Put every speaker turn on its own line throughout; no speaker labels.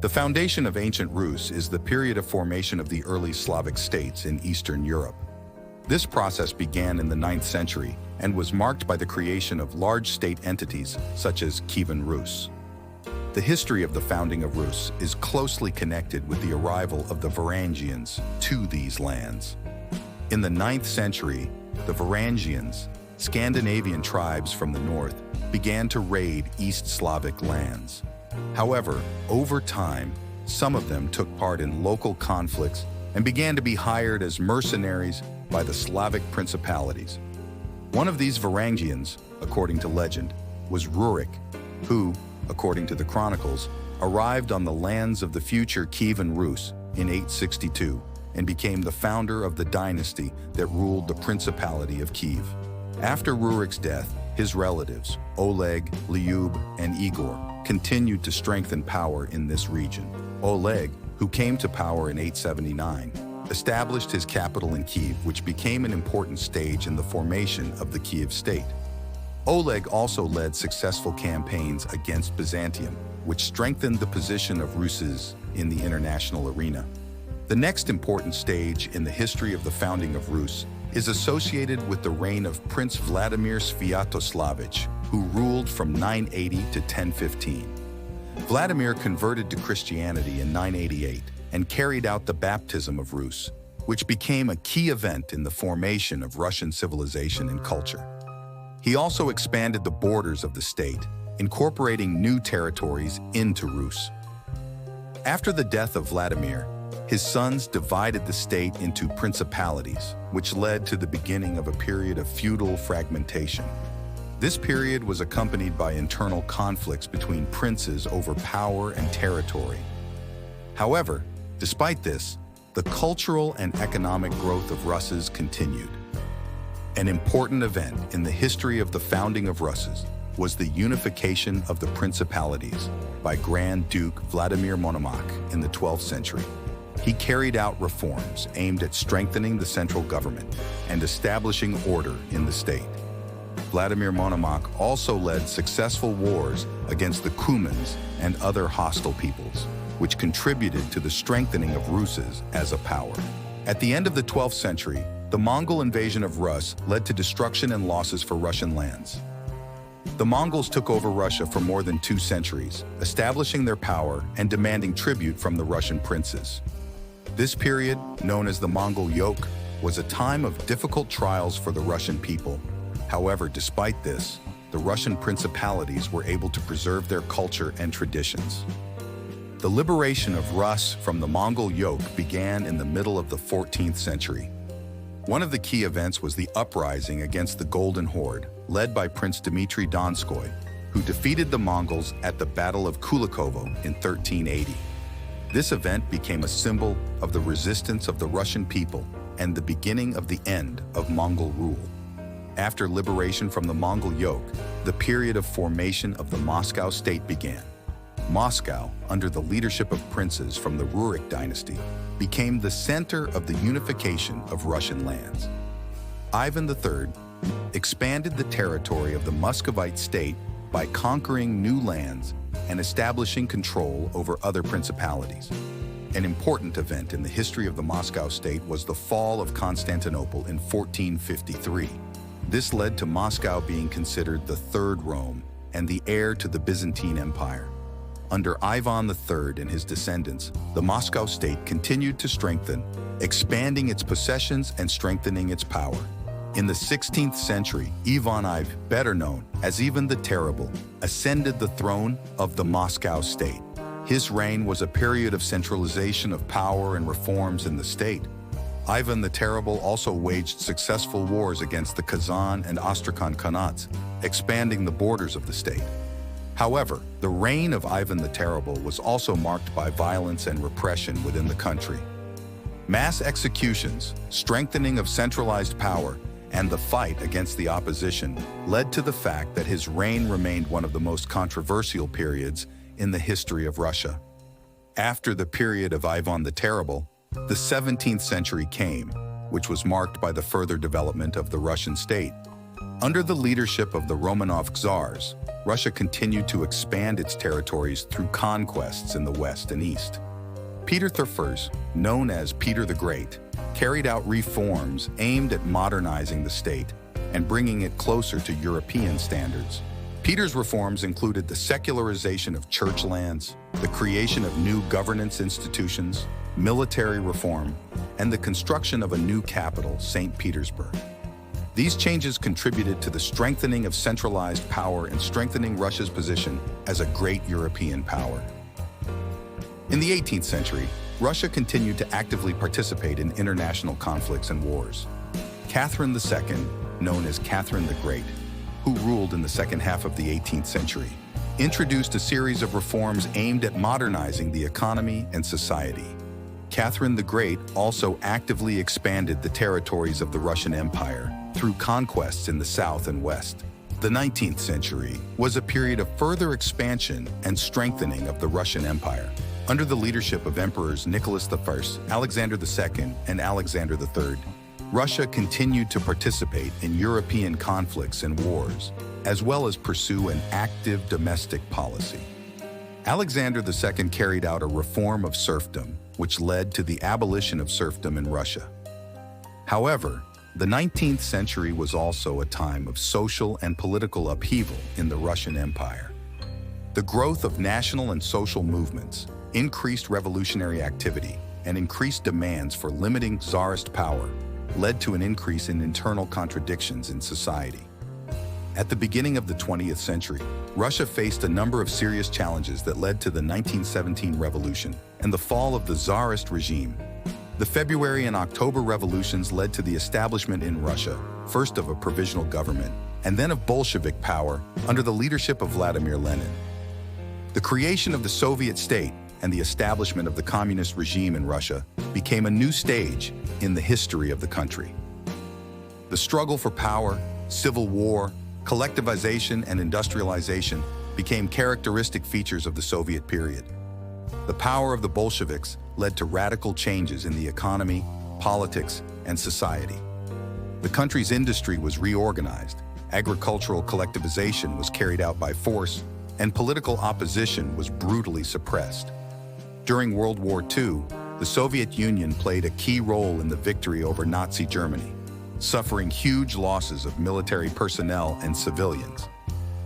The foundation of ancient Rus is the period of formation of the early Slavic states in Eastern Europe. This process began in the 9th century and was marked by the creation of large state entities such as Kievan Rus. The history of the founding of Rus is closely connected with the arrival of the Varangians to these lands. In the 9th century, the Varangians, Scandinavian tribes from the north, began to raid East Slavic lands. However, over time, some of them took part in local conflicts and began to be hired as mercenaries by the Slavic principalities. One of these Varangians, according to legend, was Rurik, who, according to the chronicles, arrived on the lands of the future Kievan Rus in 862 and became the founder of the dynasty that ruled the Principality of Kiev. After Rurik's death, his relatives, Oleg, Lyub, and Igor, continued to strengthen power in this region. Oleg, who came to power in 879, established his capital in Kiev, which became an important stage in the formation of the Kiev state. Oleg also led successful campaigns against Byzantium, which strengthened the position of Rus in the international arena. The next important stage in the history of the founding of Rus is associated with the reign of Prince Vladimir Sviatoslavich, who ruled from 980 to 1015. Vladimir converted to Christianity in 988 and carried out the baptism of Rus, which became a key event in the formation of Russian civilization and culture. He also expanded the borders of the state, incorporating new territories into Rus. After the death of Vladimir, his sons divided the state into principalities, which led to the beginning of a period of feudal fragmentation. This period was accompanied by internal conflicts between princes over power and territory. However, despite this, the cultural and economic growth of Rus continued. An important event in the history of the founding of Rus was the unification of the principalities by Grand Duke Vladimir Monomakh in the 12th century. He carried out reforms aimed at strengthening the central government and establishing order in the state. Vladimir Monomakh also led successful wars against the Cumans and other hostile peoples, which contributed to the strengthening of Rus as a power. At the end of the 12th century, the Mongol invasion of Rus led to destruction and losses for Russian lands. The Mongols took over Russia for more than 2 centuries, establishing their power and demanding tribute from the Russian princes. This period, known as the Mongol Yoke, was a time of difficult trials for the Russian people. However, despite this, the Russian principalities were able to preserve their culture and traditions. The liberation of Rus from the Mongol yoke began in the middle of the 14th century. One of the key events was the uprising against the Golden Horde, led by Prince Dmitry Donskoy, who defeated the Mongols at the Battle of Kulikovo in 1380. This event became a symbol of the resistance of the Russian people and the beginning of the end of Mongol rule. After liberation from the Mongol yoke, the period of formation of the Moscow state began. Moscow, under the leadership of princes from the Rurik dynasty, became the center of the unification of Russian lands. Ivan III expanded the territory of the Muscovite state by conquering new lands and establishing control over other principalities. An important event in the history of the Moscow state was the fall of Constantinople in 1453. This led to Moscow being considered the Third Rome and the heir to the Byzantine Empire. Under Ivan III and his descendants, the Moscow state continued to strengthen, expanding its possessions and strengthening its power. In the 16th century, Ivan IV, better known as Ivan the Terrible, ascended the throne of the Moscow state. His reign was a period of centralization of power and reforms in the state. Ivan the Terrible also waged successful wars against the Kazan and Astrakhan Khanates, expanding the borders of the state. However, the reign of Ivan the Terrible was also marked by violence and repression within the country. Mass executions, strengthening of centralized power, and the fight against the opposition led to the fact that his reign remained one of the most controversial periods in the history of Russia. After the period of Ivan the Terrible, the 17th century came, which was marked by the further development of the Russian state. Under the leadership of the Romanov Tsars, Russia continued to expand its territories through conquests in the west and east. Peter I, known as Peter the Great, carried out reforms aimed at modernizing the state and bringing it closer to European standards. Peter's reforms included the secularization of church lands, the creation of new governance institutions, military reform, and the construction of a new capital, St. Petersburg. These changes contributed to the strengthening of centralized power and strengthening Russia's position as a great European power. In the 18th century, Russia continued to actively participate in international conflicts and wars. Catherine II, known as Catherine the Great, who ruled in the second half of the 18th century, introduced a series of reforms aimed at modernizing the economy and society. Catherine the Great also actively expanded the territories of the Russian Empire through conquests in the south and west. The 19th century was a period of further expansion and strengthening of the Russian Empire. Under the leadership of Emperors Nicholas I, Alexander II, and Alexander III, Russia continued to participate in European conflicts and wars, as well as pursue an active domestic policy. Alexander II carried out a reform of serfdom, which led to the abolition of serfdom in Russia. However, the 19th century was also a time of social and political upheaval in the Russian Empire. The growth of national and social movements, increased revolutionary activity, and increased demands for limiting Tsarist power led to an increase in internal contradictions in society. At the beginning of the 20th century, Russia faced a number of serious challenges that led to the 1917 revolution and the fall of the Tsarist regime. The February and October revolutions led to the establishment in Russia, first of a provisional government, and then of Bolshevik power under the leadership of Vladimir Lenin. The creation of the Soviet state and the establishment of the communist regime in Russia became a new stage in the history of the country. The struggle for power, civil war, collectivization, and industrialization became characteristic features of the Soviet period. The power of the Bolsheviks led to radical changes in the economy, politics, and society. The country's industry was reorganized, agricultural collectivization was carried out by force, and political opposition was brutally suppressed. During World War II, the Soviet Union played a key role in the victory over Nazi Germany, suffering huge losses of military personnel and civilians.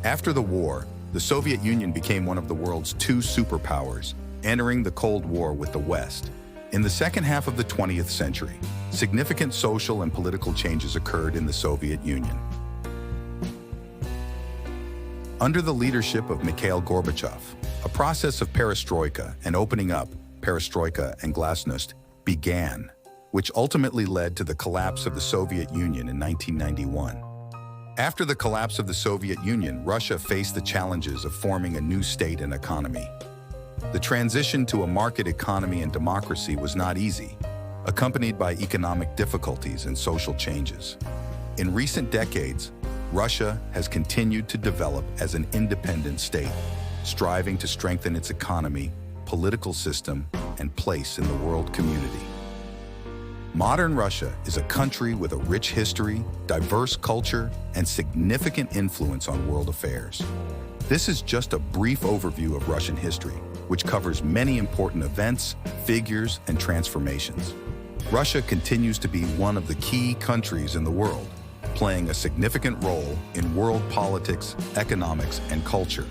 After the war, the Soviet Union became one of the world's two superpowers, entering the Cold War with the West. In the second half of the 20th century, significant social and political changes occurred in the Soviet Union. Under the leadership of Mikhail Gorbachev, a process of perestroika and opening up, perestroika and glasnost, began, which ultimately led to the collapse of the Soviet Union in 1991. After the collapse of the Soviet Union, Russia faced the challenges of forming a new state and economy. The transition to a market economy and democracy was not easy, accompanied by economic difficulties and social changes. In recent decades, Russia has continued to develop as an independent state, striving to strengthen its economy, political system, and place in the world community. Modern Russia is a country with a rich history, diverse culture, and significant influence on world affairs. This is just a brief overview of Russian history, which covers many important events, figures, and transformations. Russia continues to be one of the key countries in the world, playing a significant role in world politics, economics, and culture.